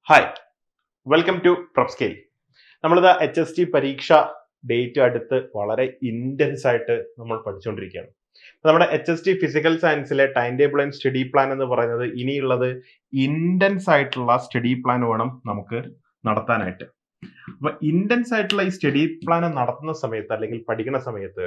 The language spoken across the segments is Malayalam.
Hi, welcome to പ്രൊപ്സ്കെയിൽ. നമ്മളിത് HST പരീക്ഷ ഡേറ്റ് അടുത്ത് വളരെ ഇൻറ്റൻസ് ആയിട്ട് നമ്മൾ പഠിച്ചുകൊണ്ടിരിക്കുകയാണ്. നമ്മുടെ HST ഫിസിക്കൽ സയൻസിലെ time table and study plan എന്ന് പറയുന്നത് ഇനിയുള്ളത് ഇൻറ്റൻസ് ആയിട്ടുള്ള സ്റ്റഡി പ്ലാൻ വേണം നമുക്ക് നടത്താനായിട്ട്. അപ്പൊ ഇൻറ്റൻസ് ആയിട്ടുള്ള ഈ സ്റ്റഡി പ്ലാൻ നടത്തുന്ന സമയത്ത് അല്ലെങ്കിൽ പഠിക്കുന്ന സമയത്ത്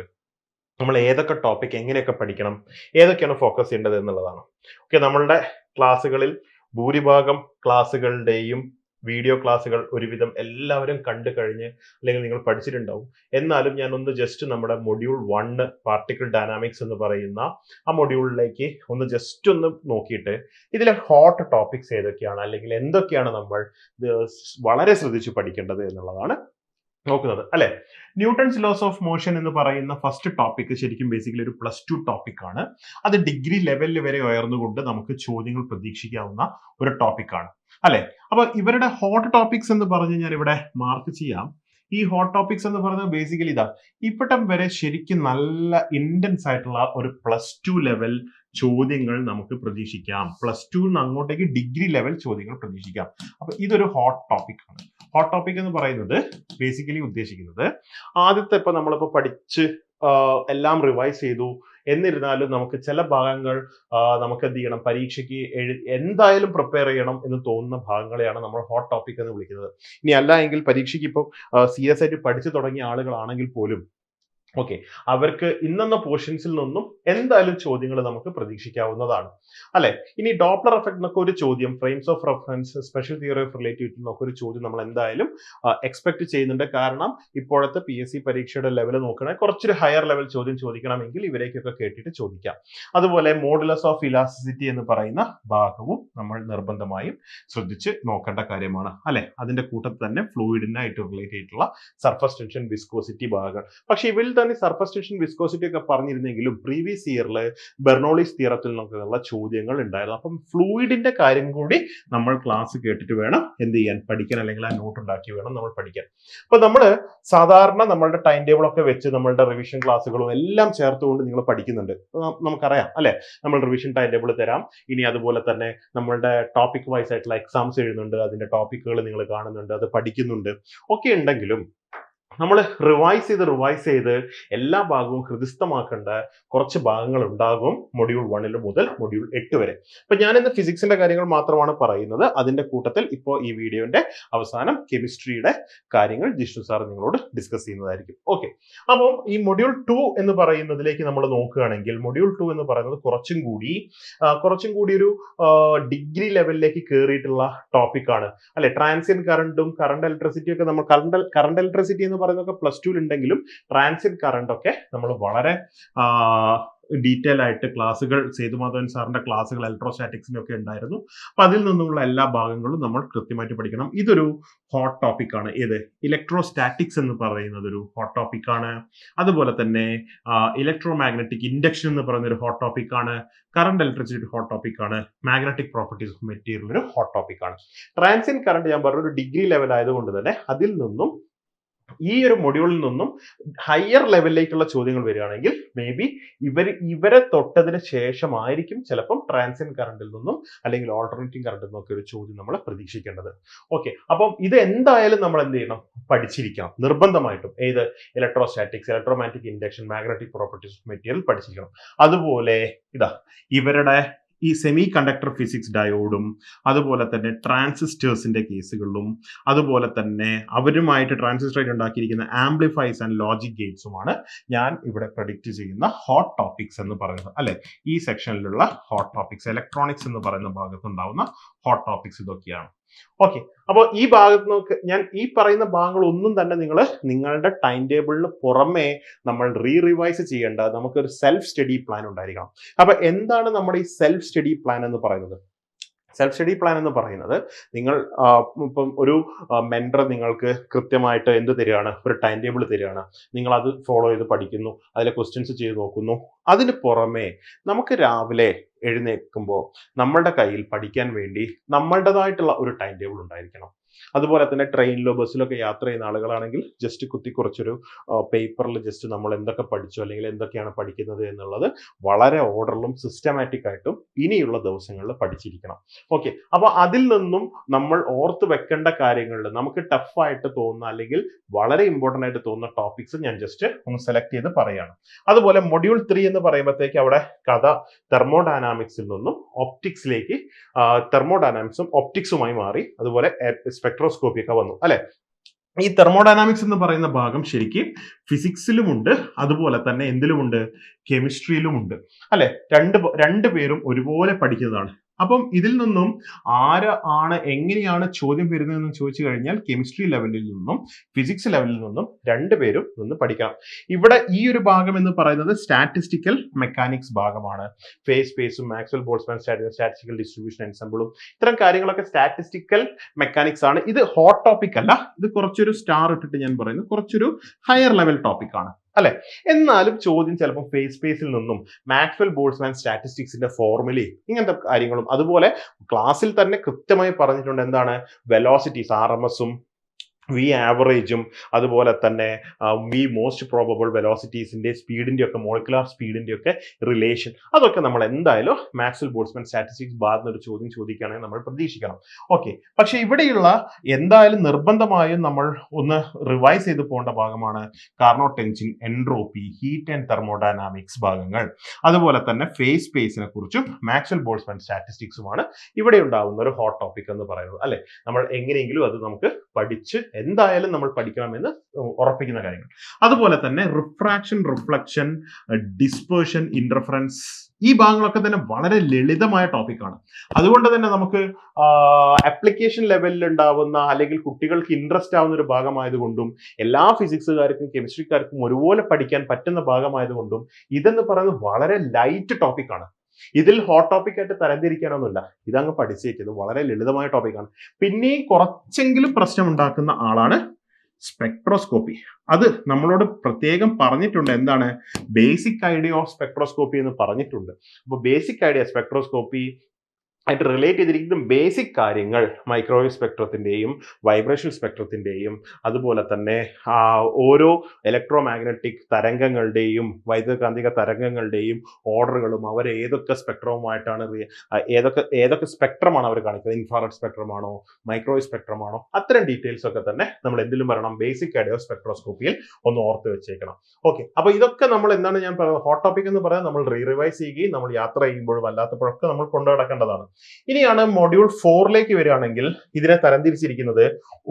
നമ്മൾ ഏതൊക്കെ ടോപ്പിക് എങ്ങനെയൊക്കെ പഠിക്കണം, ഏതൊക്കെയാണ് ഫോക്കസ് ചെയ്യേണ്ടത് എന്നുള്ളതാണ്. ഓക്കെ, നമ്മളുടെ ക്ലാസ്സുകളിൽ ഭൂരിഭാഗം ക്ലാസ്സുകളുടെയും വീഡിയോ ക്ലാസ്സുകൾ ഒരുവിധം എല്ലാവരും കണ്ടു കഴിഞ്ഞ് അല്ലെങ്കിൽ നിങ്ങൾ പഠിച്ചിട്ടുണ്ടാവും. എന്നാലും ഞാൻ ഒന്ന് ജസ്റ്റ് നമ്മുടെ മൊഡ്യൂൾ 1 പാർട്ടിക്കിൾ ഡൈനാമിക്സ് എന്ന് പറയുന്ന ആ മൊഡ്യൂളിലേക്ക് ഒന്ന് ജസ്റ്റ് ഒന്ന് നോക്കിയിട്ട് ഇതിലെ ഹോട്ട് ടോപ്പിക്സ് ഏതൊക്കെയാണ് അല്ലെങ്കിൽ എന്തൊക്കെയാണ് നമ്മൾ വളരെ ശ്രദ്ധിച്ച് പഠിക്കേണ്ടത് എന്നുള്ളതാണ് നോക്കുന്നത് അല്ലെ. ന്യൂട്ടൺസ് ലോസ് ഓഫ് മോഷൻ എന്ന് പറയുന്ന ഫസ്റ്റ് ടോപ്പിക് ശരിക്കും ബേസിക്കലി ഒരു +2 ടോപ്പിക് ആണ്. അത് ഡിഗ്രി ലെവലിൽ വരെ ഉയർന്നുകൊണ്ട് നമുക്ക് ചോദ്യങ്ങൾ പ്രതീക്ഷിക്കാവുന്ന ഒരു ടോപ്പിക് ആണ് അല്ലെ. അപ്പൊ ഇവരുടെ ഹോട്ട് ടോപ്പിക്സ് എന്ന് പറഞ്ഞ് ഞാൻ ഇവിടെ മാർക്ക് ചെയ്യാം. ഈ ഹോട്ട് ടോപ്പിക്സ് എന്ന് പറയുന്നത് ബേസിക്കലി ഇതാ ഇവിടം വരെ ശരിക്കും നല്ല ഇന്റൻസ് ആയിട്ടുള്ള ഒരു +2 ലെവൽ ചോദ്യങ്ങൾ നമുക്ക് പ്രതീക്ഷിക്കാം. +2 അങ്ങോട്ടേക്ക് ഡിഗ്രി ലെവൽ ചോദ്യങ്ങൾ പ്രതീക്ഷിക്കാം. അപ്പൊ ഇതൊരു ഹോട്ട് ടോപ്പിക് ആണ്. ഹോട്ട് ടോപ്പിക് എന്ന് പറയുന്നത് ബേസിക്കലി ഉദ്ദേശിക്കുന്നത് ആദ്യത്തെ ഇപ്പൊ നമ്മളിപ്പോ പഠിച്ച് എല്ലാം റിവൈസ് ചെയ്തു എന്നിരുന്നാലും നമുക്ക് ചില ഭാഗങ്ങൾ നമുക്ക് എന്ത് ചെയ്യണം, പരീക്ഷയ്ക്ക് എന്തായാലും പ്രിപ്പയർ ചെയ്യണം എന്ന് തോന്നുന്ന ഭാഗങ്ങളെയാണ് നമ്മൾ ഹോട്ട് ടോപ്പിക് എന്ന് വിളിക്കുന്നത്. ഇനി അല്ല എങ്കിൽ പരീക്ഷയ്ക്ക് ഇപ്പോൾ സീരിയസ് ആയിട്ട് പഠിച്ചു തുടങ്ങിയ ആളുകളാണെങ്കിൽ പോലും ഓക്കെ, അവർക്ക് ഇന്നെന്ന പോർഷൻസിൽ നിന്നും എന്തായാലും ചോദ്യങ്ങൾ നമുക്ക് പ്രതീക്ഷിക്കാവുന്നതാണ് അല്ലെ. ഇനി ഡോപ്ലർ എഫക്ട് എന്നൊക്കെ ഒരു ചോദ്യം, frames of reference, special theory of relativity എന്നൊക്കെ ഒരു ചോദ്യം നമ്മൾ എന്തായാലും എക്സ്പെക്ട് ചെയ്യുന്നുണ്ട്. കാരണം ഇപ്പോഴത്തെ PSC പരീക്ഷയുടെ ലെവൽ നോക്കണമെങ്കിൽ കുറച്ചൊരു ഹയർ ലെവൽ ചോദ്യം ചോദിക്കണമെങ്കിൽ ഇവരേക്കൊക്കെ കേട്ടിട്ട് ചോദിക്കാം. അതുപോലെ മോഡുലസ് ഓഫ് ഇലാസ്റ്റിസിറ്റി എന്ന് പറയുന്ന ഭാഗവും നമ്മൾ നിർബന്ധമായും ശ്രദ്ധിച്ച് നോക്കേണ്ട കാര്യമാണ് അല്ലെ. അതിന്റെ കൂട്ടത്തിൽ തന്നെ ഫ്ലൂയിഡിനായിട്ട് റിലേറ്റ് ചെയ്തിട്ടുള്ള സർഫസ് ടെൻഷൻ, വിസ്കോസിറ്റി ഭാഗങ്ങൾ. പക്ഷെ ഇവരിൽ സർഫസ് ടെൻഷൻ, വിസ്കോസിറ്റി ഒക്കെ പറഞ്ഞിരുന്നെങ്കിലും പ്രീവിയസ് ഇയറിൽ ബെർണോളിസ് തിയറത്തിൽ നിന്നൊക്കെയുള്ള ചോദ്യങ്ങൾ ഉണ്ടായിരുന്നു. അപ്പം ഫ്ലൂയിഡിന്റെ കാര്യം കൂടി നമ്മൾ ക്ലാസ് കേട്ടിട്ട് വേണം എന്ത് ചെയ്യാൻ, പഠിക്കാൻ, അല്ലെങ്കിൽ ആ നോട്ട് ഉണ്ടാക്കി വേണം നമ്മൾ പഠിക്കാൻ. അപ്പൊ നമ്മൾ സാധാരണ നമ്മളുടെ ടൈം ടേബിൾ ഒക്കെ വെച്ച് നമ്മളുടെ റിവിഷൻ ക്ലാസ്സുകളും എല്ലാം ചേർത്തുകൊണ്ട് നിങ്ങൾ പഠിക്കുന്നുണ്ട്, നമുക്കറിയാം അല്ലെ. നമ്മൾ റിവിഷൻ ടൈം ടേബിൾ തരാം. ഇനി അതുപോലെ തന്നെ നമ്മളുടെ ടോപ്പിക് വൈസ് ആയിട്ടുള്ള എക്സാംസ് എഴുതുന്നുണ്ട്, അതിന്റെ ടോപ്പിക്കുകൾ നിങ്ങൾ കാണുന്നുണ്ട്, അത് പഠിക്കുന്നുണ്ട് ഒക്കെ ഉണ്ടെങ്കിലും നമ്മൾ റിവൈസ് ചെയ്ത് എല്ലാ ഭാഗവും ഹൃദിസ്ഥമാക്കേണ്ട കുറച്ച് ഭാഗങ്ങൾ ഉണ്ടാകും മൊഡ്യൂൾ 1 മുതൽ മൊഡ്യൂൾ 8 വരെ. അപ്പൊ ഞാൻ ഇന്ന് ഫിസിക്സിന്റെ കാര്യങ്ങൾ മാത്രമാണ് പറയുന്നത്. അതിന്റെ കൂട്ടത്തിൽ ഇപ്പോൾ ഈ വീഡിയോന്റെ അവസാനം കെമിസ്ട്രിയുടെ കാര്യങ്ങൾ ജിഷ്ണു സാർ നിങ്ങളോട് ഡിസ്കസ് ചെയ്യുന്നതായിരിക്കും. ഓക്കെ, അപ്പോൾ ഈ മൊഡ്യൂൾ 2 എന്ന് പറയുന്നതിലേക്ക് നമ്മൾ നോക്കുകയാണെങ്കിൽ മൊഡ്യൂൾ 2 എന്ന് പറയുന്നത് കുറച്ചും കൂടി ഒരു ഡിഗ്രി ലെവലിലേക്ക് കയറിയിട്ടുള്ള ടോപ്പിക്കാണ് അല്ലെ. ട്രാൻസിയന്റ് കറണ്ടും കറണ്ട് ഇലക്ട്രിസിറ്റിയും ഒക്കെ നമ്മൾ കറണ്ട് ഇലക്ട്രിസിറ്റി എന്ന് പറയുന്നതൊക്കെ +2 ഉണ്ടെങ്കിലും ട്രാൻസിയന്റ് കറണ്ട് ഒക്കെ നമ്മൾ വളരെ ഡീറ്റെയിൽ ആയിട്ട് ക്ലാസ്സുകൾ, സേതുമാധവൻ സാറിന്റെ ക്ലാസ്സുകൾ ഇലക്ട്രോസ്റ്റാറ്റിക്സിന്റെ ഒക്കെ ഉണ്ടായിരുന്നു. അപ്പൊ അതിൽ നിന്നുള്ള എല്ലാ ഭാഗങ്ങളും നമ്മൾ കൃത്യമായിട്ട് പഠിക്കണം. ഇതൊരു ഹോട്ട് ടോപ്പിക് ആണ്. ഏത് ഇലക്ട്രോസ്റ്റാറ്റിക്സ് എന്ന് പറയുന്നത് ഒരു ഹോട്ട് ടോപ്പിക് ആണ്. അതുപോലെ തന്നെ ഇലക്ട്രോ മാഗ്നറ്റിക് ഇൻഡക്ഷൻ എന്ന് പറയുന്ന ഒരു ഹോട്ട് ടോപ്പിക് ആണ്. കറണ്ട് ഇലക്ട്രിസിറ്റി ഹോട്ട് ടോപ്പിക് ആണ്. മാഗ്നറ്റിക് പ്രോപ്പർട്ടീസ് ഓഫ് മെറ്റീരിയൽ ഒരു ഹോട്ട് ടോപ്പിക് ആണ്. ട്രാൻസിയന്റ് കറണ്ട് ഞാൻ പറഞ്ഞ ഒരു ഡിഗ്രി ലെവൽ ആയതുകൊണ്ട് തന്നെ അതിൽ നിന്നും ഈ ഒരു മൊഡ്യൂളിൽ നിന്നും ഹയർ ലെവലിലേക്കുള്ള ചോദ്യങ്ങൾ വരികയാണെങ്കിൽ മേ ബി ഇവരെ തൊട്ടതിന് ശേഷമായിരിക്കും ചിലപ്പം ട്രാൻസിയന്റ് കറണ്ടിൽ നിന്നും അല്ലെങ്കിൽ ഓൾട്ടർനേറ്റിംഗ് കറണ്ടിൽ നിന്നൊക്കെ ഒരു ചോദ്യം നമ്മൾ പ്രതീക്ഷിക്കേണ്ടത്. ഓക്കെ, അപ്പം ഇത് എന്തായാലും നമ്മൾ എന്ത് ചെയ്യണം, പഠിച്ചിരിക്കണം നിർബന്ധമായിട്ടും. ഏത് electrostatics, electromagnetic induction, magnetic properties of material പഠിച്ചിരിക്കണം. അതുപോലെ ഇവരുടെ ഈ സെമി കണ്ടക്ടർ ഫിസിക്സ് ഡയോഡും അതുപോലെ തന്നെ ട്രാൻസിസ്റ്റേഴ്സിന്റെ കേസുകളിലും അതുപോലെ തന്നെ അവരുമായിട്ട് ട്രാൻസിസ്റ്ററായിട്ട് ഉണ്ടാക്കിയിരിക്കുന്ന ആംപ്ലിഫൈസ് ആൻഡ് ലോജിക് ഗേറ്റ്സുമാണ് ഞാൻ ഇവിടെ പ്രഡിക്റ്റ് ചെയ്യുന്ന ഹോട്ട് ടോപ്പിക്സ് എന്ന് പറയുന്നത് അല്ലെ. ഈ സെക്ഷനിലുള്ള ഹോട്ട് ടോപ്പിക്സ്, ഇലക്ട്രോണിക്സ് എന്ന് പറയുന്ന ഭാഗത്തുണ്ടാവുന്ന ഹോട്ട് ടോപ്പിക്സ് ഇതൊക്കെയാണ്. ഓക്കെ, അപ്പോൾ ഈ ഭാഗത്ത് ഞാൻ ഈ പറയുന്ന ഭാഗങ്ങൾ ഒന്നും തന്നെ നിങ്ങളുടെ ടൈം ടേബിളിന് പുറമെ നമ്മൾ റിവൈസ് ചെയ്യേണ്ട നമുക്കൊരു സെൽഫ് സ്റ്റഡി പ്ലാൻ ഉണ്ടായിരിക്കണം. അപ്പൊ എന്താണ് നമ്മുടെ ഈ സെൽഫ് സ്റ്റഡി പ്ലാൻ എന്ന് പറയുന്നത്? സെൽഫ് സ്റ്റഡി പ്ലാൻ എന്ന് പറയുന്നത് നിങ്ങൾ ഇപ്പം ഒരു മെന്റർ നിങ്ങൾക്ക് കൃത്യമായിട്ട് എന്ത് തരികയാണ്, ഒരു ടൈം ടേബിൾ തരികയാണ്, നിങ്ങൾ അത് ഫോളോ ചെയ്ത് പഠിക്കുന്നു, അതിലെ ക്വസ്റ്റ്യൻസ് ചെയ്ത് നോക്കുന്നു. അതിന് പുറമെ നമുക്ക് രാവിലെ എഴുന്നേൽക്കുമ്പോൾ നമ്മളുടെ കയ്യിൽ പഠിക്കാൻ വേണ്ടി നമ്മളുടേതായിട്ടുള്ള ഒരു ടൈം ടേബിൾ ഉണ്ടായിരിക്കണം. അതുപോലെ തന്നെ ട്രെയിനിലോ ബസ്സിലോ ഒക്കെ യാത്ര ചെയ്യുന്ന ആളുകളാണെങ്കിൽ ജസ്റ്റ് കുത്തിക്കുറച്ചൊരു പേപ്പറിൽ ജസ്റ്റ് നമ്മൾ എന്തൊക്കെ പഠിച്ചു അല്ലെങ്കിൽ എന്തൊക്കെയാണ് പഠിക്കുന്നത് എന്നുള്ളത് വളരെ ഓർഡറിലും സിസ്റ്റമാറ്റിക് ആയിട്ടും ഇനിയുള്ള ദിവസങ്ങളിൽ പഠിച്ചിരിക്കണം. ഓക്കെ, അപ്പോൾ അതിൽ നിന്നും നമ്മൾ ഓർത്ത് വെക്കേണ്ട കാര്യങ്ങളിൽ നമുക്ക് ടഫായിട്ട് തോന്നുന്ന അല്ലെങ്കിൽ വളരെ ഇമ്പോർട്ടൻ്റ് ആയിട്ട് തോന്നുന്ന ടോപ്പിക്സ് ഞാൻ ജസ്റ്റ് ഒന്ന് സെലക്ട് ചെയ്ത് പറയുകയാണ്. അതുപോലെ മൊഡ്യൂൾ 3 എന്ന് പറയുമ്പോഴത്തേക്ക് അവിടെ കഥ തെർമോഡൈനാമിക്സിൽ നിന്നും ഒപ്റ്റിക്സിലേക്ക്, തെർമോഡൈനാമിക്സും ഒപ്റ്റിക്സുമായി മാറി. അതുപോലെ സ്പെക്ട്രോസ്കോപ്പി ഒക്കെ വന്നു അല്ലെ. ഈ തെർമോഡൈനാമിക്സ് എന്ന് പറയുന്ന ഭാഗം ശരിക്കും ഫിസിക്സിലുമുണ്ട്, അതുപോലെ തന്നെ എന്തിലുമുണ്ട്, കെമിസ്ട്രിയിലുമുണ്ട് അല്ലെ. രണ്ട് പേരും ഒരുപോലെ പഠിക്കുന്നതാണ്. അപ്പം ഇതിൽ നിന്നും എങ്ങനെയാണ് ചോദ്യം വരുന്നതെന്ന് ചോദിച്ചു കഴിഞ്ഞാൽ കെമിസ്ട്രി ലെവലിൽ നിന്നും ഫിസിക്സ് ലെവലിൽ നിന്നും രണ്ടുപേരും നിന്ന് പഠിക്കണം. ഇവിടെ ഈ ഒരു ഭാഗം എന്ന് പറയുന്നത് സ്റ്റാറ്റിസ്റ്റിക്കൽ മെക്കാനിക്സ് ഭാഗമാണ്. ഫേസ് സ്പേസും മാക്സ്വെൽ ബോൾട്ട്സ്മാൻ സ്റ്റാറ്റിസ്റ്റിക്കൽ ഡിസ്ട്രിബ്യൂഷൻ എൻസംബിളും ഇത്തരം കാര്യങ്ങളൊക്കെ സ്റ്റാറ്റിസ്റ്റിക്കൽ മെക്കാനിക്സ് ആണ്. ഇത് ഹോട്ട് ടോപ്പിക് അല്ല, ഇത് കുറച്ചൊരു സ്റ്റാർ ഇട്ടിട്ട് ഞാൻ പറയുന്നത് കുറച്ചൊരു ഹയർ ലെവൽ ടോപ്പിക് ആണ് അല്ലെ. എന്നാലും ചോദ്യം ചിലപ്പോൾ ഫേസ് സ്പേസിൽ നിന്നും മാക്സ്വെൽ ബോൾട്ട്സ്മാൻ സ്റ്റാറ്റിസ്റ്റിക്സിന്റെ ഫോർമുലയും ഇങ്ങനത്തെ കാര്യങ്ങളും, അതുപോലെ ക്ലാസ്സിൽ തന്നെ കൃത്യമായി പറഞ്ഞിട്ടുണ്ട് എന്താണ് വെലോസിറ്റീസ്, RMSഉം വി ആവറേജും അതുപോലെ തന്നെ വി മോസ്റ്റ് പ്രോബബിൾ വെലോസിറ്റീസിന്റെ സ്പീഡിന്റെ ഒക്കെ മോളിക്കുലാർ സ്പീഡിന്റെ ഒക്കെ റിലേഷൻ, അതൊക്കെ നമ്മൾ എന്തായാലും മാക്സ്വെൽ ബോൾട്ട്സ്മാൻ സ്റ്റാറ്റിസ്റ്റിക്സ് ഭാഗത്ത് ഒരു ചോദ്യം ചോദിക്കുകയാണെങ്കിൽ നമ്മൾ പ്രതീക്ഷിക്കണം. ഓക്കെ, പക്ഷെ ഇവിടെയുള്ള എന്തായാലും നിർബന്ധമായും നമ്മൾ ഒന്ന് റിവൈസ് ചെയ്ത് പോകേണ്ട ഭാഗമാണ് Carnot tension, entropy, heat and thermodynamics ഭാഗങ്ങൾ. അതുപോലെ തന്നെ ഫേസ് സ്പേസിനെ കുറിച്ചും മാക്സ്വെൽ ബോൾട്ട്സ്മാൻ സ്റ്റാറ്റിസ്റ്റിക്സുമാണ് ഇവിടെ ഉണ്ടാകുന്ന ഒരു ഹോട്ട് ടോപ്പിക് എന്ന് പറയുന്നത് അല്ലെ. നമ്മൾ എങ്ങനെയെങ്കിലും അത് നമുക്ക് പഠിച്ച് എന്തായാലും നമ്മൾ പഠിക്കണമെന്ന് ഉറപ്പിക്കുന്ന കാര്യങ്ങൾ. അതുപോലെ തന്നെ റിഫ്രാക്ഷൻ, റിഫ്ലക്ഷൻ, ഡിസ്പേർഷൻ, ഇന്റർഫറൻസ്, ഈ ഭാഗങ്ങളൊക്കെ തന്നെ വളരെ ലളിതമായ ടോപ്പിക്കാണ്. അതുകൊണ്ട് തന്നെ നമുക്ക് ആപ്ലിക്കേഷൻ ലെവലിൽ ഉണ്ടാവുന്ന അല്ലെങ്കിൽ കുട്ടികൾക്ക് ഇൻട്രസ്റ്റ് ആവുന്ന ഒരു ഭാഗമായതുകൊണ്ടും എല്ലാ ഫിസിക്സുകാർക്കും കെമിസ്ട്രിക്കാർക്കും ഒരുപോലെ പഠിക്കാൻ പറ്റുന്ന ഭാഗമായതുകൊണ്ടും ഇതെന്ന് പറയുന്നത് വളരെ ലൈറ്റ് ടോപ്പിക്കാണ്. ഇതിൽ ഹോട്ട് ടോപ്പിക് ആയിട്ട് തരംതിരിക്കാനൊന്നുമില്ല, ഇതങ്ങ് പഠിച്ചേക്കുന്നത് വളരെ ലളിതമായ ടോപ്പിക്കാണ്. പിന്നെ കുറച്ചെങ്കിലും പ്രശ്നം ഉണ്ടാക്കുന്ന ആളാണ് സ്പെക്ട്രോസ്കോപ്പി. അത് നമ്മളോട് പ്രത്യേകം പറഞ്ഞിട്ടുണ്ട്, എന്താണ് ബേസിക് ഐഡിയ ഓഫ് സ്പെക്ട്രോസ്കോപ്പി എന്ന് പറഞ്ഞിട്ടുണ്ട്. അപ്പോൾ ബേസിക് ഐഡിയ സ്പെക്ട്രോസ്കോപ്പി ആയിട്ട് റിലേറ്റ് ചെയ്തിരിക്കുന്ന ബേസിക് കാര്യങ്ങൾ മൈക്രോവേവ് സ്പെക്ട്രത്തിന്റെയും വൈബ്രേഷൻ സ്പെക്ട്രത്തിന്റെയും അതുപോലെ തന്നെ ഓരോ ഇലക്ട്രോ മാഗ്നറ്റിക് തരംഗങ്ങളുടെയും വൈദ്യുതകാന്തിക തരംഗങ്ങളുടെയും ഓർഡറുകളും അവർ ഏതൊക്കെ സ്പെക്ട്രവുമായിട്ടാണ് ഏതൊക്കെ സ്പെക്ട്രമാണ് അവർ കാണിക്കുന്നത്, ഇൻഫ്രാറെഡ് സ്പെക്ട്രമാണോ മൈക്രോവേവ് സ്പെക്ട്രമാണോ, അത്തരം ഡീറ്റെയിൽസ് ഒക്കെ തന്നെ നമ്മൾ എന്തിലും പറയണം, ബേസിക് ഐഡിയ സ്പെക്ട്രോസ്കോപ്പിയിൽ ഒന്ന് ഓർത്ത് വെച്ചേക്കണം. ഓക്കെ, അപ്പൊ ഇതൊക്കെ നമ്മൾ എന്താണ് ഞാൻ പറയുന്നത്, ഹോട്ട് ടോപ്പിക് എന്ന് പറയാൻ നമ്മൾ റിവൈസ് ചെയ്യുകയും നമ്മൾ യാത്ര ചെയ്യുമ്പോഴും അല്ലാത്തപ്പോഴൊക്കെ നമ്മൾ കൊണ്ടുനടക്കേണ്ടതാണ്. ഇനിയാണ് മൊഡ്യൂൾ 4ലേക്ക് വരികയാണെങ്കിൽ ഇതിനെ തരംതിരിച്ചിരിക്കുന്നത്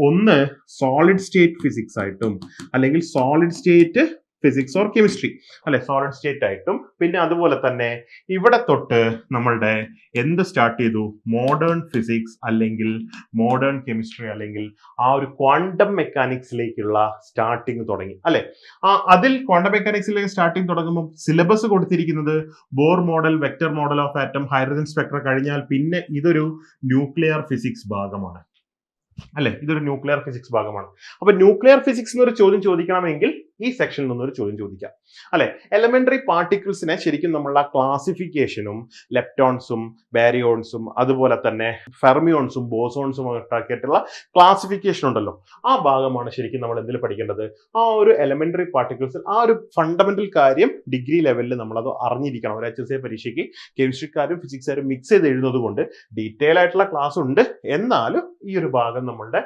ഒന്ന് സോളിഡ് സ്റ്റേറ്റ് ഫിസിക്സ് ആയിട്ടും അല്ലെങ്കിൽ solid state physics or chemistry അല്ലെ, സോളിഡ് സ്റ്റേറ്റ് ആയിട്ടും, പിന്നെ അതുപോലെ തന്നെ ഇവിടെ തൊട്ട് നമ്മളുടെ എന്ത് സ്റ്റാർട്ട് ചെയ്തു, മോഡേൺ ഫിസിക്സ് അല്ലെങ്കിൽ മോഡേൺ കെമിസ്ട്രി അല്ലെങ്കിൽ ആ ഒരു ക്വാണ്ടം മെക്കാനിക്സിലേക്കുള്ള സ്റ്റാർട്ടിങ് തുടങ്ങി അല്ലെ. അതിൽ ക്വാണ്ടം മെക്കാനിക്സിലേക്ക് സ്റ്റാർട്ടിങ് തുടങ്ങുമ്പോൾ സിലബസ് കൊടുത്തിരിക്കുന്നത് Bohr model, vector model of atom, hydrogen Spectra കഴിഞ്ഞാൽ പിന്നെ ഇതൊരു ന്യൂക്ലിയർ ഫിസിക്സ് ഭാഗമാണ് അല്ലെ, ഇതൊരു ന്യൂക്ലിയർ ഫിസിക്സ് ഭാഗമാണ്. അപ്പൊ ന്യൂക്ലിയർ ഫിസിക്സ് എന്നൊരു ചോദ്യം ചോദിക്കണമെങ്കിൽ ഈ സെക്ഷനിൽ നിന്നൊരു ചോദ്യം ചോദിക്കാം അല്ലെ. എലമെന്ററി പാർട്ടിക്കിൾസിനെ ശരിക്കും നമ്മൾ ആ ക്ലാസിഫിക്കേഷനും ലെപ്റ്റോൺസും ബാരിയോൺസും അതുപോലെ തന്നെ ഫെർമിയോൺസും ബോസോൺസും ആക്കിയിട്ടുള്ള ക്ലാസിഫിക്കേഷൻ ഉണ്ടല്ലോ, ആ ഭാഗമാണ് ശരിക്കും നമ്മൾ എന്തിൽ പഠിക്കേണ്ടത്. ആ ഒരു എലമെന്ററി പാർട്ടിക്കിൾസിൽ ആ ഒരു ഫണ്ടമെന്റൽ കാര്യം ഡിഗ്രി ലെവലിൽ നമ്മളത് അറിഞ്ഞിരിക്കണം. ഒരു HSC പരീക്ഷയ്ക്ക് കെമിസ്ട്രിക്കാരും ഫിസിക്സുകാരും മിക്സ് ചെയ്ത് എഴുതുന്നത് കൊണ്ട് ഡീറ്റെയിൽ ആയിട്ടുള്ള ക്ലാസ് ഉണ്ട്, എന്നാലും ഈ ഒരു ഭാഗം നമ്മളുടെ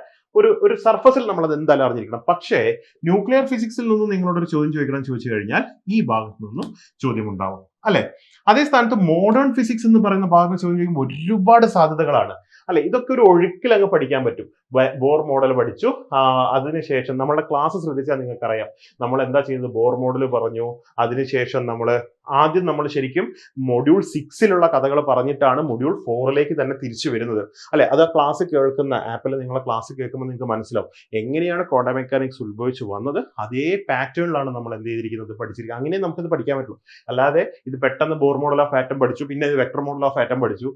ഒരു സർഫസിൽ നമ്മൾ അത് എന്തായാലും അറിഞ്ഞിരിക്കണം. പക്ഷേ ന്യൂക്ലിയർ ഫിസിക്സിൽ നിന്നും നിങ്ങളോട് ഒരു ചോദ്യം ചോദിച്ചു കഴിഞ്ഞാൽ ഈ ഭാഗത്തു നിന്നും ചോദ്യം ഉണ്ടാവും അല്ലെ. അതേ സ്ഥാനത്ത് മോഡേൺ ഫിസിക്സ് എന്ന് പറയുന്ന ഭാഗം ചോദ്യം ചോദിക്കുമ്പോൾ ഒരുപാട് സാധ്യതകളാണ് അല്ലെ. ഇതൊക്കെ ഒരു ഒഴുക്കിൽ അങ്ങ് പഠിക്കാൻ പറ്റും. ബോർ മോഡൽ പഠിച്ചു, അതിനുശേഷം നമ്മുടെ ക്ലാസ് ശ്രദ്ധിച്ചാൽ നിങ്ങൾക്കറിയാം നമ്മൾ എന്താ ചെയ്യുന്നത്. ബോർ മോഡൽ പറഞ്ഞു, അതിനുശേഷം ആദ്യം നമ്മൾ ശരിക്കും മൊഡ്യൂൾ 6ലുള്ള കഥകൾ പറഞ്ഞിട്ടാണ് മൊഡ്യൂൾ 4ലേക്ക് തന്നെ തിരിച്ചു വരുന്നത് അല്ലെ. അത് ആ ക്ലാസ് കേൾക്കുന്ന ആപ്പിൽ നിങ്ങളെ ക്ലാസ് കേൾക്കുമ്പോൾ നിങ്ങൾക്ക് മനസ്സിലാവും എങ്ങനെയാണ് ക്വാണ്ടം മെക്കാനിക്സ് ഉത്ഭവിച്ചു വന്നത്. അതേ പാറ്റേണിലാണ് നമ്മൾ എന്ത് ചെയ്തിരിക്കുന്നത്, പഠിച്ചിരിക്കുന്നത്. അങ്ങനെ നമുക്കിത് പഠിക്കാൻ പറ്റുള്ളൂ. അല്ലാതെ ഇത് പെട്ടെന്ന് ബോർ മോഡൽ ഓഫ് ആറ്റം പഠിച്ചു, പിന്നെ വെക്ടർ മോഡൽ ഓഫ് ആറ്റം പഠിച്ചു,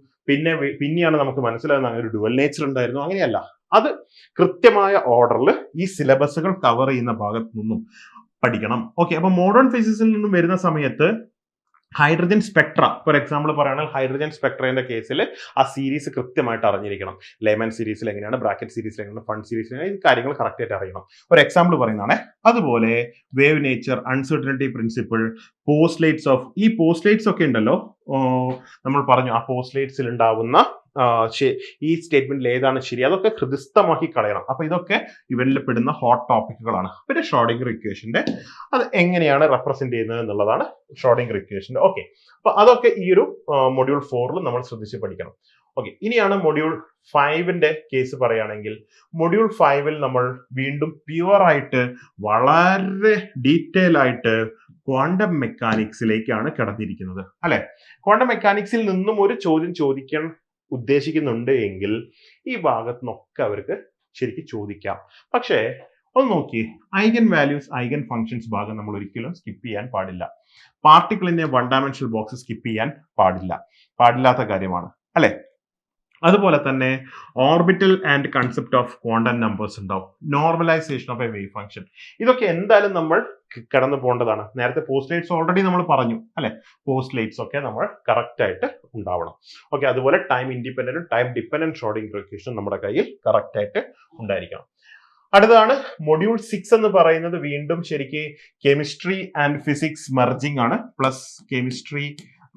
പിന്നെയാണ് നമുക്ക് മനസ്സിലാകുന്നത് അങ്ങനെ ഒരു ഡുവൽ നേച്ചർ ഉണ്ടായിരുന്നു. അങ്ങനെയല്ല, അത് കൃത്യമായ ഓർഡറിൽ ഈ സിലബസുകൾ കവർ ചെയ്യുന്ന ഭാഗത്തു നിന്നും പഠിക്കണം. ഓക്കെ, അപ്പൊ മോഡേൺ ഫിസിക്സിൽ നിന്നും വരുന്ന സമയത്ത് ഹൈഡ്രജൻ സ്പെക്ട്ര ഫോർ എക്സാമ്പിൾ പറയുകയാണെങ്കിൽ ഹൈഡ്രജൻ സ്പെക്ട്രയുടെ കേസിൽ ആ സീരീസ് കൃത്യമായിട്ട് അറിഞ്ഞിരിക്കണം. ലേമൻ സീരീസിൽ എങ്ങനെയാണ്, ബ്രാക്കറ്റ് സീരീസിൽ എങ്ങനെയാണ്, ഫണ്ട് സീരീസിൽ ഈ കാര്യങ്ങൾ കറക്റ്റ് ആയിട്ട് അറിയണം. ഒരു എക്സാമ്പിൾ പറയുന്നതാണ്. അതുപോലെ wave nature, uncertainty principle, postulates of, ഈ പോസ്റ്റ്ലേറ്റ്സ് ഒക്കെ ഉണ്ടല്ലോ, നമ്മൾ പറഞ്ഞു ആ പോസ്റ്റ്ലേറ്റ്സിൽ ഉണ്ടാവുന്ന ഈ സ്റ്റേറ്റ്മെന്റിൽ ഏതാണ് ശരി, അതൊക്കെ ഹൃദിസ്ഥമാക്കി കളയണം. അപ്പൊ ഇതൊക്കെ ഇവരിൽ പെടുന്ന ഹോട്ട് ടോപ്പിക്കുകളാണ്. പിന്നെ ഷ്രോഡിംഗർ ഇക്വേഷന്റെ അത് എങ്ങനെയാണ് റെപ്രസെന്റ് ചെയ്യുന്നത് എന്നുള്ളതാണ് ഷ്രോഡിംഗർ ഇക്വേഷന്റെ. ഓക്കെ, അപ്പൊ അതൊക്കെ ഈ ഒരു മൊഡ്യൂൾ 4 നമ്മൾ ശ്രദ്ധിച്ച് പഠിക്കണം. ഓക്കെ, ഇനിയാണ് മൊഡ്യൂൾ 5ന്റെ കേസ് പറയുകയാണെങ്കിൽ, മൊഡ്യൂൾ 5ൽ നമ്മൾ വീണ്ടും പ്യുവർ ആയിട്ട് വളരെ ഡീറ്റെയിൽ ആയിട്ട് ക്വാണ്ടം മെക്കാനിക്സിലേക്കാണ് കടന്നിരിക്കുന്നത് അല്ലെ. ക്വാണ്ടം മെക്കാനിക്സിൽ നിന്നും ഒരു ചോദ്യം ചോദിക്കാൻ ഉദ്ദേശിക്കുന്നുണ്ട് എങ്കിൽ ഈ ഭാഗത്ത് നിന്നൊക്കെ അവർക്ക് ശരിക്കും ചോദിക്കാം. പക്ഷേ ഒന്ന് നോക്കി, ഐഗൻ വാല്യൂസ്, ഐഗൻ ഫങ്ഷൻസ് ഭാഗം നമ്മൾ ഒരിക്കലും സ്കിപ്പ് ചെയ്യാൻ പാടില്ല. പാർട്ടിക്കിളിന്റെ വൺ ഡയമെൻഷണൽ ബോക്സ് സ്കിപ്പ് ചെയ്യാൻ പാടില്ലാത്ത കാര്യമാണ് അല്ലെ. അതുപോലെ തന്നെ orbital and concept of quantum numbers ഉണ്ടാവും, normalisation of a wave function, ഇതൊക്കെ എന്തായാലും നമ്മൾ കടന്നു പോകേണ്ടതാണ്. നേരത്തെ പോസ്റ്റ്ലേറ്റ്സ് ഓൾറെഡി നമ്മൾ പറഞ്ഞു അല്ലെ, പോസ്റ്റ്ലേറ്റ്സ് ഒക്കെ നമ്മൾ കറക്റ്റ് ആയിട്ട് ഉണ്ടാവണം. ഓക്കെ, അതുപോലെ ടൈം ഇൻഡിപെൻഡന്റും ടൈം ഡിപെൻഡന്റ് ഷ്രോഡിംഗർ ഇക്വേഷൻ നമ്മുടെ കയ്യിൽ കറക്റ്റ് ആയിട്ട് ഉണ്ടായിരിക്കണം. അടുത്തതാണ് മൊഡ്യൂൾ 6 എന്ന് പറയുന്നത്. വീണ്ടും ശരിക്ക് കെമിസ്ട്രി ആൻഡ് ഫിസിക്സ് മെർജിങ് ആണ്, പ്ലസ് കെമിസ്ട്രി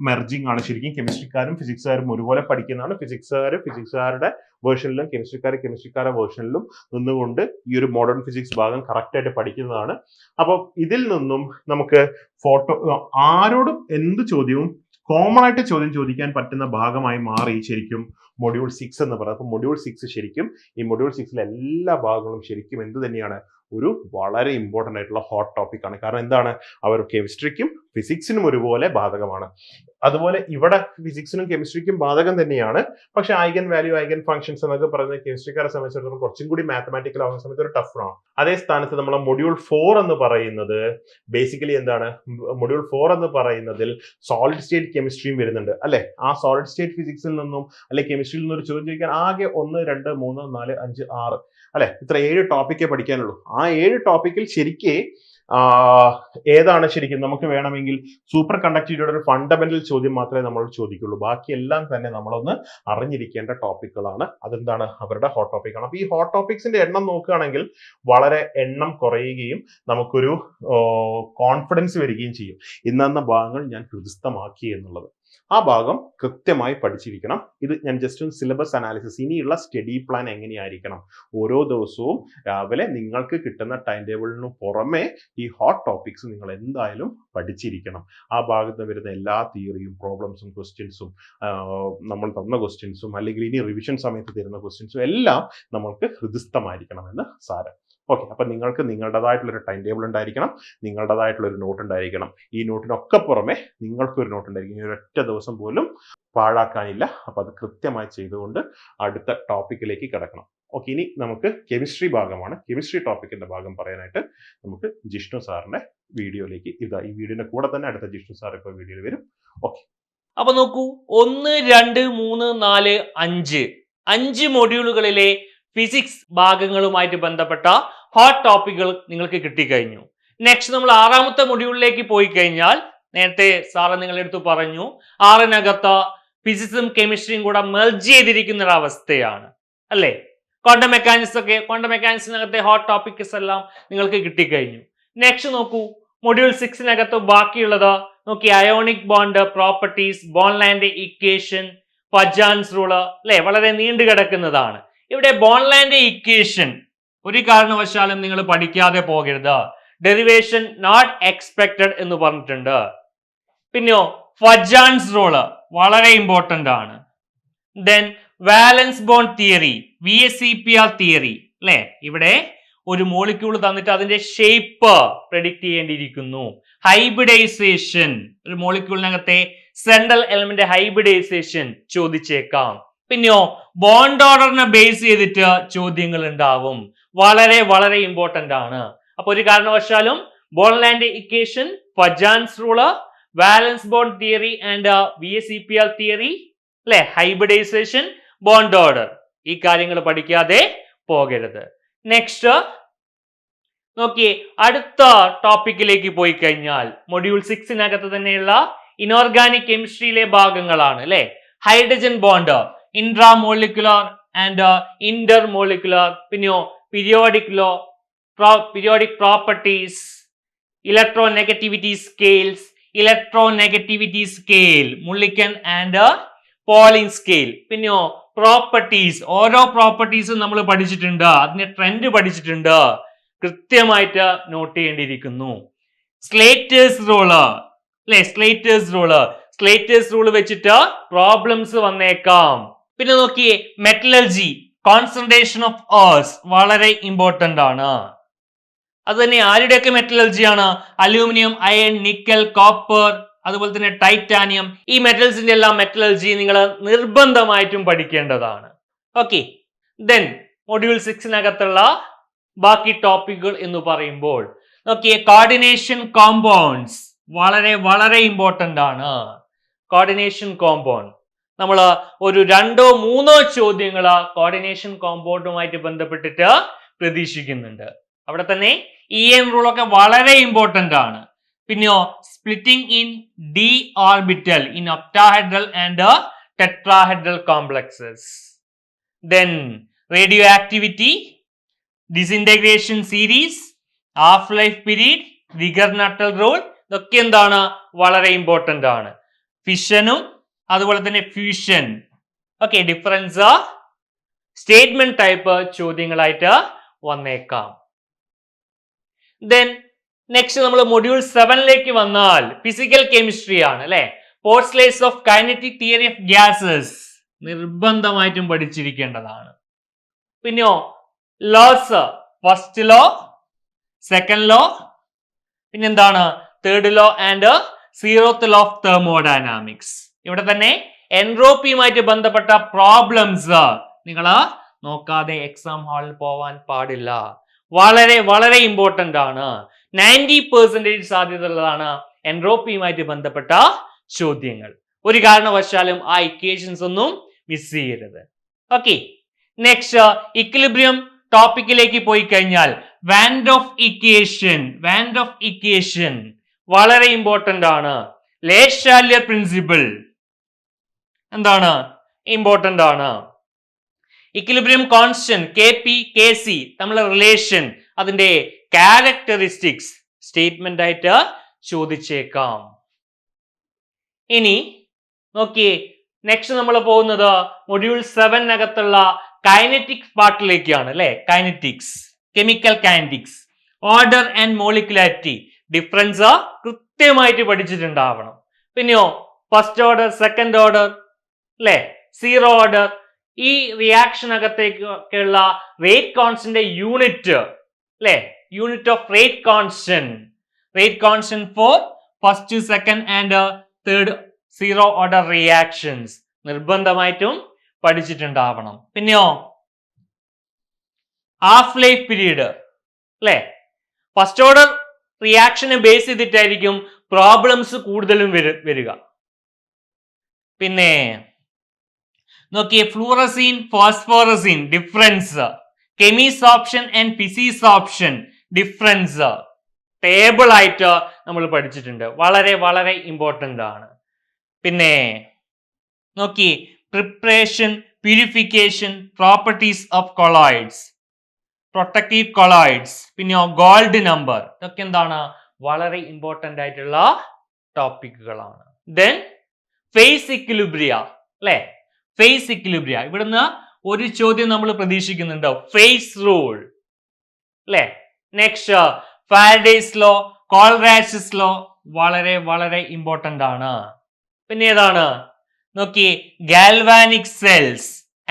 മെർജിങ് ആണ്. ശരിക്കും കെമിസ്ട്രിക്കാരും ഫിസിക്സുകാരും ഒരുപോലെ പഠിക്കുന്നതാണ്. ഫിസിക്സുകാരുടെ വേർഷനിലും കെമിസ്ട്രിക്കാരുടെ വേർഷനിലും നിന്നുകൊണ്ട് ഈ ഒരു മോഡേൺ ഫിസിക്സ് ഭാഗം കറക്റ്റ് ആയിട്ട് പഠിക്കുന്നതാണ്. അപ്പോൾ ഇതിൽ നിന്നും നമുക്ക് ആരോടും എന്ത് ചോദ്യവും കോമൺ ആയിട്ട് ചോദിക്കാൻ പറ്റുന്ന ഭാഗമായി മാറി ശരിക്കും മൊഡ്യൂൾ 6 എന്ന് പറയുന്നത്. അപ്പൊ മൊഡ്യൂൾ 6 ശരിക്കും ഈ മൊഡ്യൂൾ 6ലെ എല്ലാ ഭാഗങ്ങളും ശരിക്കും എന്ത് തന്നെയാണ്, ഒരു വളരെ ഇമ്പോർട്ടന്റ് ആയിട്ടുള്ള ഹോട്ട് ടോപ്പിക് ആണ്. കാരണം എന്താണ്, അവർ കെമിസ്ട്രിക്കും ഫിസിക്സിനും ഒരുപോലെ ബാധകമാണ്. അതുപോലെ ഇവിടെ ഫിസിക്സിനും കെമിസ്ട്രിക്കും ബാധകം തന്നെയാണ്. പക്ഷെ ഐഗൻ വാല്യൂ, ഐഗൻ ഫംഗ്ഷൻസ് എന്നൊക്കെ പറയുന്നത് കെമിസ്ട്രിക്കാരെ സംബന്ധിച്ചിടത്തോളം കുറച്ചും കൂടി മാത്തമാറ്റിക്കൽ ആവുന്ന സമയത്ത് ഒരു ടഫ് ആണ്. അതേ സ്ഥാനത്ത് നമ്മളെ മൊഡ്യൂൾ 4 എന്ന് പറയുന്നത് ബേസിക്കലി എന്താണ്, മൊഡ്യൂൾ 4 എന്ന് പറയുന്നതിൽ സോളിഡ് സ്റ്റേറ്റ് കെമിസ്ട്രിയും വരുന്നുണ്ട് അല്ലെ. ആ സോളിഡ് സ്റ്റേറ്റ് ഫിസിക്സിൽ നിന്നും അല്ലെ കെമിസ്ട്രിയിൽ നിന്നും ഒരു ചോദ്യം ചോദിക്കാൻ ആകെ 1, 2, 3, 4, 5, 6 അല്ലെ, ഇത്ര 7 ടോപ്പിക്കേ പഠിക്കാനുള്ളൂ. ആ 7 ടോപ്പിക്കിൽ ശരിക്ക് ഏതാണ് ശരിക്കും നമുക്ക് വേണമെങ്കിൽ സൂപ്പർ കണ്ടക്ടിവിറ്റിയുടെ ഒരു ഫണ്ടമെന്റൽ ചോദ്യം മാത്രമേ നമ്മൾ ചോദിക്കുള്ളൂ. ബാക്കിയെല്ലാം തന്നെ നമ്മളൊന്ന് അറിഞ്ഞിരിക്കേണ്ട ടോപ്പിക്കുകളാണ്. അതെന്താണ്, അവരുടെ ഹോട്ട് ടോപ്പിക്കാണ്. അപ്പൊ ഈ ഹോട്ട് ടോപ്പിക്സിന്റെ എണ്ണം നോക്കുകയാണെങ്കിൽ വളരെ എണ്ണം കുറയുകയും നമുക്കൊരു കോൺഫിഡൻസ് വരികയും ചെയ്യും. ഇന്നെന്ന ഭാഗങ്ങൾ ഞാൻ ഹൃദിസ്ഥമാക്കി എന്നുള്ളത്. ആ ഭാഗം കൃത്യമായി പഠിച്ചിരിക്കണം. ഇത് ഞാൻ ജസ്റ്റ് ഒന്ന് സിലബസ് അനാലിസിസ്, ഇനിയുള്ള സ്റ്റഡി പ്ലാൻ എങ്ങനെയായിരിക്കണം, ഓരോ ദിവസവും രാവിലെ നിങ്ങൾക്ക് കിട്ടുന്ന ടൈം ടേബിളിന് പുറമെ ഈ ഹോട്ട് ടോപ്പിക്സ് നിങ്ങൾ എന്തായാലും പഠിച്ചിരിക്കണം. ആ ഭാഗത്ത് വരുന്ന എല്ലാ തിയറിയും, പ്രോബ്ലംസും, ക്വസ്റ്റ്യൻസും, നമ്മൾ തന്ന ക്വസ്റ്റ്യൻസും അല്ലെങ്കിൽ ഇനി റിവിഷൻ സമയത്ത് തരുന്ന ക്വസ്റ്റ്യൻസും എല്ലാം നമ്മൾക്ക് ഹൃദിസ്ഥമായിരിക്കണമെന്ന് സാരം. ഓക്കെ, അപ്പൊ നിങ്ങൾക്ക് നിങ്ങളുടേതായിട്ടുള്ളൊരു ടൈം ടേബിൾ ഉണ്ടായിരിക്കണം, നിങ്ങളുടേതായിട്ടുള്ളൊരു നോട്ട് ഉണ്ടായിരിക്കണം. ഈ നോട്ടിനൊക്കെ പുറമെ നിങ്ങൾക്കൊരു നോട്ട് ഉണ്ടായിരിക്കും. ഈ ഒരൊറ്റ ദിവസം പോലും പാഴാക്കാനില്ല. അപ്പൊ അത് കൃത്യമായി ചെയ്തുകൊണ്ട് അടുത്ത ടോപ്പിക്കിലേക്ക് കിടക്കണം. ഓക്കെ, ഇനി നമുക്ക് കെമിസ്ട്രി ഭാഗമാണ്. കെമിസ്ട്രി ടോപ്പിക്കിന്റെ ഭാഗം പറയാനായിട്ട് നമുക്ക് ജിഷ്ണു സാറിന്റെ വീഡിയോയിലേക്ക്, ഈ വീഡിയോയുടെ കൂടെ തന്നെ അടുത്ത ജിഷ്ണു സാർ ഇപ്പോൾ വീഡിയോയിൽ വരും. ഓക്കെ, അപ്പൊ നോക്കൂ, 1, 2, 3, 4, 5 മൊഡ്യൂളുകളിലെ ഫിസിക്സ് ഭാഗങ്ങളുമായിട്ട് ബന്ധപ്പെട്ട ഹോട്ട് ടോപ്പിക്കുകൾ നിങ്ങൾക്ക് കിട്ടിക്കഴിഞ്ഞു. നെക്സ്റ്റ് നമ്മൾ 6ാമത്തെ മൊഡ്യൂളിലേക്ക് പോയി കഴിഞ്ഞാൽ, നേരത്തെ സാറ് നിങ്ങളുടെ അടുത്ത് പറഞ്ഞു 6നകത്ത് ഫിസിക്സും കെമിസ്ട്രിയും കൂടെ മെർജ് ചെയ്തിരിക്കുന്ന ഒരു അവസ്ഥയാണ് അല്ലേ. ക്വാണ്ടം മെക്കാനിക്സിനകത്തെ ഹോട്ട് ടോപ്പിക്സ് എല്ലാം നിങ്ങൾക്ക് കിട്ടിക്കഴിഞ്ഞു. നെക്സ്റ്റ് നോക്കൂ, മൊഡ്യൂൾ 6നകത്ത് ബാക്കിയുള്ളത് നോക്കി, ionic bond properties, Born Lande equation, Fajans rule അല്ലെ, വളരെ നീണ്ടു കിടക്കുന്നതാണ്. ഇവിടെ ബോൺലാൻഡ് ഇക്വേഷൻ ഒരു കാരണവശാലും നിങ്ങൾ പഠിക്കാതെ പോകരുത്. ഡെറിവേഷൻ നോട്ട് എക്സ്പെക്ടഡ് എന്ന് പറഞ്ഞിട്ടുണ്ട്. പിന്നെയോ ഫജാൻസ് റൂള് വളരെ ഇമ്പോർട്ടന്റ് ആണ്. Then valence bond theory, VSEPR theory അല്ലെ. ഇവിടെ ഒരു മോളിക്യൂൾ തന്നിട്ട് അതിന്റെ ഷേപ്പ് പ്രെഡിക്റ്റ് ചെയ്യേണ്ടിയിരിക്കുന്നു. ഹൈബ്രിഡൈസേഷൻ, ഒരു മോളിക്യൂളിനകത്തെ സെൻട്രൽ എലമെന്റ് ഹൈബ്രിഡൈസേഷൻ ചോദിച്ചേക്കാം. പിന്നെയോ ബോണ്ട് ഓർഡറിനെ ബേസ് ചെയ്തിട്ട് ചോദ്യങ്ങൾ ഉണ്ടാവും. വളരെ വളരെ ഇമ്പോർട്ടന്റ് ആണ്. അപ്പൊ ഒരു കാരണവശാലും Born Lande equation, Fajans rule, valence bond theory and VSEPR theory അല്ലെ, ഹൈബ്രിഡൈസേഷൻ, ബോണ്ട് ഓർഡർ, ഈ കാര്യങ്ങൾ പഠിക്കാതെ പോകരുത്. നെക്സ്റ്റ് നോക്കിയേ, അടുത്ത ടോപ്പിക്കിലേക്ക് പോയി കഴിഞ്ഞാൽ മൊഡ്യൂൾ 6നകത്ത് തന്നെയുള്ള ഇനോർഗാനിക് കെമിസ്ട്രിയിലെ ഭാഗങ്ങളാണ് അല്ലെ. Hydrogen bond, intramolecular and intermolecular, പിന്നെയോ periodic law, periodic properties, electronegativity scale, Mulliken and Pauling scale, പിന്നെയോ പ്രോപ്പർട്ടീസ്, ഓരോ പ്രോപ്പർട്ടീസും നമ്മൾ പഠിച്ചിട്ടുണ്ട്, അതിന്റെ ട്രെൻഡ് പഠിച്ചിട്ടുണ്ട്, കൃത്യമായിട്ട് നോട്ട് ചെയ്യേണ്ടിയിരിക്കുന്നു. സ്ലേറ്റേഴ്സ് റൂള് അല്ലെ, സ്ലേറ്റേഴ്സ് റൂള് വെച്ചിട്ട് പ്രോബ്ലംസ് വന്നേക്കാം. പിന്നെ നോക്കിയേ, മെറ്റലർജി, കോൺസെൻട്രേഷൻ ഓഫ് earths വളരെ ഇമ്പോർട്ടന്റ് ആണ്. അത് തന്നെ ആരുടെയൊക്കെ മെറ്റലർജി ആണ്? അലൂമിനിയം, അയൺ, നിക്കൽ, കോപ്പർ, അതുപോലെ തന്നെ ടൈറ്റാനിയം. ഈ മെറ്റൽസിന്റെ എല്ലാം മെറ്റലർജി നിങ്ങൾ നിർബന്ധമായിട്ടും പഠിക്കേണ്ടതാണ്. ഓക്കെ, ദെൻ മൊഡ്യൂൾ 6-നകത്തുള്ള ബാക്കി ടോപ്പിക്കുകൾ എന്ന് പറയുമ്പോൾ നോക്കിയേ, കോർഡിനേഷൻ കോമ്പൗണ്ട്സ് വളരെ വളരെ ഇമ്പോർട്ടന്റ് ആണ്. കോർഡിനേഷൻ കോമ്പൗണ്ട് നമ്മൾ ഒരു 2-3 ചോദ്യങ്ങൾ കോർഡിനേഷൻ കോമ്പൗണ്ടുമായിട്ട് ബന്ധപ്പെട്ടിട്ട് പ്രതീക്ഷിക്കുന്നുണ്ട്. അവിടെ തന്നെ EN റൂളൊക്കെ വളരെ ഇമ്പോർട്ടന്റ് ആണ്. പിന്നെയോ splitting in d orbital in octahedral and tetrahedral complexes. Then radioactivity, disintegration series, half life period, Geiger Nuttall rule, ഇതൊക്കെ എന്താണ്? വളരെ ഇമ്പോർട്ടന്റ് ആണ്. ഫിഷനും അതുപോലെ തന്നെ fusion. Okay, difference statement type ചോദ്യങ്ങളായിട്ട് വന്നേക്കാം. ദെൻ നെക്സ്റ്റ് നമ്മൾ മൊഡ്യൂൾ 7-ലേക്ക് വന്നാൽ ഫിസിക്കൽ കെമിസ്ട്രി ആണ് അല്ലെ. Postulates of kinetic theory of gases നിർബന്ധമായിട്ടും പഠിച്ചിരിക്കേണ്ടതാണ്. പിന്നെയോ laws, first law, second law, പിന്നെന്താണ് third law and 0th law of thermodynamics. ഇവിടെ തന്നെ എൻട്രോപ്പിയുമായിട്ട് ബന്ധപ്പെട്ട പ്രോബ്ലംസ് നിങ്ങൾ നോക്കാതെ എക്സാം ഹാളിൽ പോവാൻ പാടില്ല. വളരെ വളരെ ഇമ്പോർട്ടന്റ് ആണ്. 90% സാധ്യതയുള്ളതാണ് എൻട്രോപ്പിയുമായിട്ട് ബന്ധപ്പെട്ട ചോദ്യങ്ങൾ. ഒരു കാരണവശാലും ആ ഇക്വേഷൻസ് ഒന്നും മിസ് ചെയ്യരുത്. ഓക്കെ, നെക്സ്റ്റ് ഇക്വിലിബ്രിയം ടോപ്പിക്കിലേക്ക് പോയി കഴിഞ്ഞാൽ വാൻഡ് ഓഫ് ഇക്വേഷൻ വളരെ ഇമ്പോർട്ടന്റ് ആണ്. ലേ ഷാലിയർ പ്രിൻസിപ്പിൾ എന്താണ്? ഇമ്പോർട്ടന്റ് ആണ്. ഇക്വിലിബ്രിയം കോൺസ്റ്റന്റ് KP KC തമ്മിലുള്ള റിലേഷൻ, അതിന്റെ ക്യാരക്ടറിസ്റ്റിക്സ് സ്റ്റേറ്റ്മെന്റ് ആയിട്ട് ചോദിച്ചേക്കാം. ഇനി നോക്കിയേ, നെക്സ്റ്റ് നമ്മൾ പോകുന്നത് മൊഡ്യൂൾ 7-നകത്തുള്ള കൈനറ്റിക്സ് പാർട്ടിലേക്കാണ് അല്ലെ. Kinetics, chemical kinetics, order and molecularity, difference കൃത്യമായിട്ട് പഠിച്ചിട്ടുണ്ടാവണം. പിന്നെയോ ഫസ്റ്റ് ഓർഡർ, സെക്കൻഡ് ഓർഡർ അല്ലെ, 0 ഓർഡർ, ഈ റിയാക്ഷൻ അകത്തേക്കുള്ള റേറ്റ് കോൺസ്റ്റന്റ് യൂണിറ്റ് അല്ലെ, unit of rate constant for first, second and third 0 order reactions നിർബന്ധമായിട്ടും പഠിച്ചിട്ടുണ്ടാവണം. പിന്നെയോ ഹാഫ് ലൈഫ് പീരീഡ് അല്ലെ, ഫസ്റ്റ് ഓർഡർ റിയാക്ഷനെ ബേസ് ചെയ്തിട്ടായിരിക്കും പ്രോബ്ലംസ് കൂടുതലും വരിക. പിന്നെ നോക്കിയേ, fluorescence, phosphorescence difference, chemisorption and physisorption difference table ആയിട്ട് നമ്മൾ പഠിച്ചിട്ടുണ്ട്. വളരെ വളരെ ഇമ്പോർട്ടന്റ് ആണ്. പിന്നെ നോക്കി, preparation, purification, properties of colloids, protective colloids, പിന്നെ ഗോൾഡ് നമ്പർ, ഇതൊക്കെ എന്താണ്? വളരെ ഇമ്പോർട്ടന്റ് ആയിട്ടുള്ള ടോപ്പിക്കുകളാണ്. ദെൻ ഫേസ് ഇക്വിലിബ്രിയ അല്ലെ, ഫേസ് ഇക്വിലിബ്രിയ, ഇവിടുന്ന് ഒരു ചോദ്യം നമ്മൾ പ്രതീക്ഷിക്കുന്നുണ്ട്. ഫേസ് റൂൾ അല്ലെ. Next Faraday's law, Kohlrausch's law വളരെ വളരെ ഇമ്പോർട്ടന്റ് ആണ്. പിന്നെ ഏതാണ്? നോക്കി, ഗാൽവാനിക് സെൽസ്,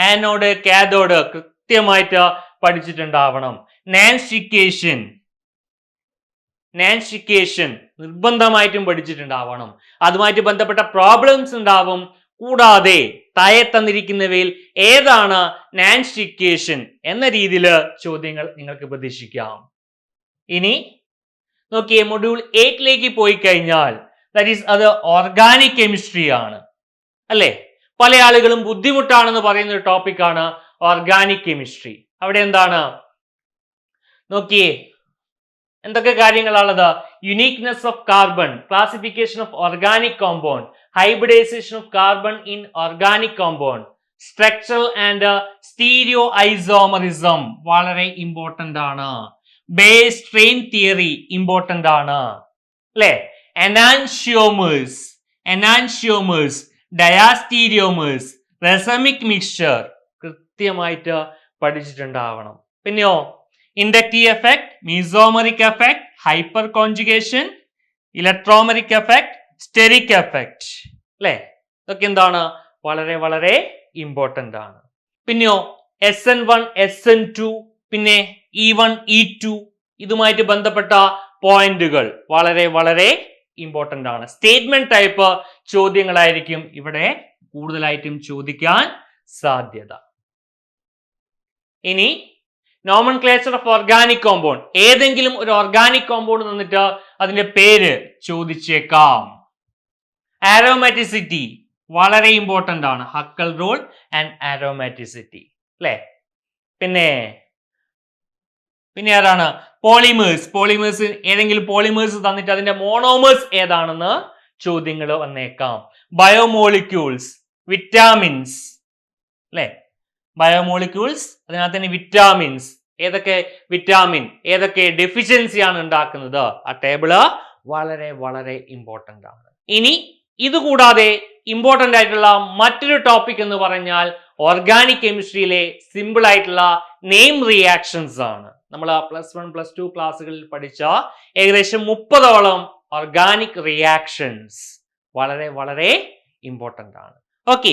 ആനോഡ്, കാഥോഡ് കൃത്യമായിട്ട് പഠിച്ചിട്ടുണ്ടാവണം. നാൻസിക്കേഷൻ നിർബന്ധമായിട്ടും പഠിച്ചിട്ടുണ്ടാവണം. അതുമായിട്ട് ബന്ധപ്പെട്ട പ്രോബ്ലംസ് ഉണ്ടാവും. കൂടാതെ താഴെ തന്നിരിക്കുന്നവയിൽ ഏതാണ് നാൻസിക്കേഷൻ എന്ന രീതിയിൽ ചോദ്യങ്ങൾ നിങ്ങൾക്ക് പ്രതീക്ഷിക്കാം. ഇനി നോക്കിയേ, മൊഡ്യൂൾ 8-ലേക്ക് പോയി കഴിഞ്ഞാൽ ദാറ്റ് ഈസ് അത് ഓർഗാനിക് കെമിസ്ട്രി ആണ് അല്ലെ. പല ആളുകളും ബുദ്ധിമുട്ടാണെന്ന് പറയുന്ന ഒരു ടോപ്പിക്കാണ് ഓർഗാനിക് കെമിസ്ട്രി. അവിടെ എന്താണ്? നോക്കിയേ, എന്തൊക്കെ കാര്യങ്ങളാണുള്ളത്? Uniqueness of carbon, classification of organic compound, hybridisation of carbon in organic compound, structural and stereoisomerism വളരെ ഇമ്പോർട്ടന്റ് ആണ്. ബേസ് ട്രെയിൻ തിയറി ഇമ്പോർട്ടന്റ് ആണ് അല്ലെ. എനാൻഷ്യോമേഴ്സ്, ഡയാസ്റ്റീരിയോമേഴ്സ്, റെസമിക് മിക്സ്ചർ കൃത്യമായിട്ട് പഠിച്ചിട്ടുണ്ടാവണം. പിന്നെയോ inductive effect, mesomeric effect, hyperconjugation, electromeric effect, steric effect അല്ലെ. ഇതൊക്കെ എന്താണ്? വളരെ വളരെ ഇമ്പോർട്ടന്റ് ആണ്. പിന്നെയോ SN1, SN2, പിന്നെ E1, E2 ഇതുമായിട്ട് ബന്ധപ്പെട്ട പോയിന്റുകൾ വളരെ വളരെ ഇമ്പോർട്ടന്റ് ആണ്. സ്റ്റേറ്റ്മെന്റ് ടൈപ്പ് ചോദ്യങ്ങളായിരിക്കും ഇവിടെ കൂടുതലായിട്ടും ചോദിക്കാൻ സാധ്യത. ഇനി നോമൻക്ലേച്ചർ ഓഫ് ഓർഗാനിക് കോമ്പൗണ്ട്, ഏതെങ്കിലും ഒരു ഓർഗാനിക് കോമ്പൗണ്ട് തന്നിട്ട് അതിന്റെ പേര് ചോദിച്ചേക്കാം. ആരോമാറ്റിസിറ്റി വളരെ ഇമ്പോർട്ടന്റ് ആണ്. ഹക്കൽ റൂൾ ആൻഡ് ആരോമാറ്റിസിറ്റി അല്ലെ. പിന്നെ ആരാണ്? പോളിമേഴ്സ്, ഏതെങ്കിലും പോളിമേഴ്സ് തന്നിട്ട് അതിന്റെ മോണോമേഴ്സ് ഏതാണെന്ന് ചോദ്യങ്ങൾ വന്നേക്കാം. ബയോമോളിക്യൂൾസ്, വിറ്റാമിൻസ് അല്ലെ. ബയോമോളിക്യൂൾസ്, അതിനകത്ത് തന്നെ വിറ്റാമിൻസ്, ഏതൊക്കെ വിറ്റാമിൻ ഏതൊക്കെ ഡെഫിഷ്യൻസിയാണ് ഉണ്ടാക്കുന്നത്, ആ ടേബിള് വളരെ വളരെ ഇമ്പോർട്ടന്റ് ആണ്. ഇനി ഇതുകൂടാതെ ഇമ്പോർട്ടന്റ് ആയിട്ടുള്ള മറ്റൊരു ടോപ്പിക് എന്ന് പറഞ്ഞാൽ ഓർഗാനിക് കെമിസ്ട്രിയിലെ സിമ്പിൾ ആയിട്ടുള്ള നെയിം റിയാക്ഷൻസ് ആണ്. നമ്മൾ +1, +2 ക്ലാസ്സുകളിൽ പഠിച്ച ഏകദേശം 30ഓളം ഓർഗാനിക് റിയാക്ഷൻസ് വളരെ വളരെ ഇമ്പോർട്ടന്റ് ആണ്. ഓക്കെ,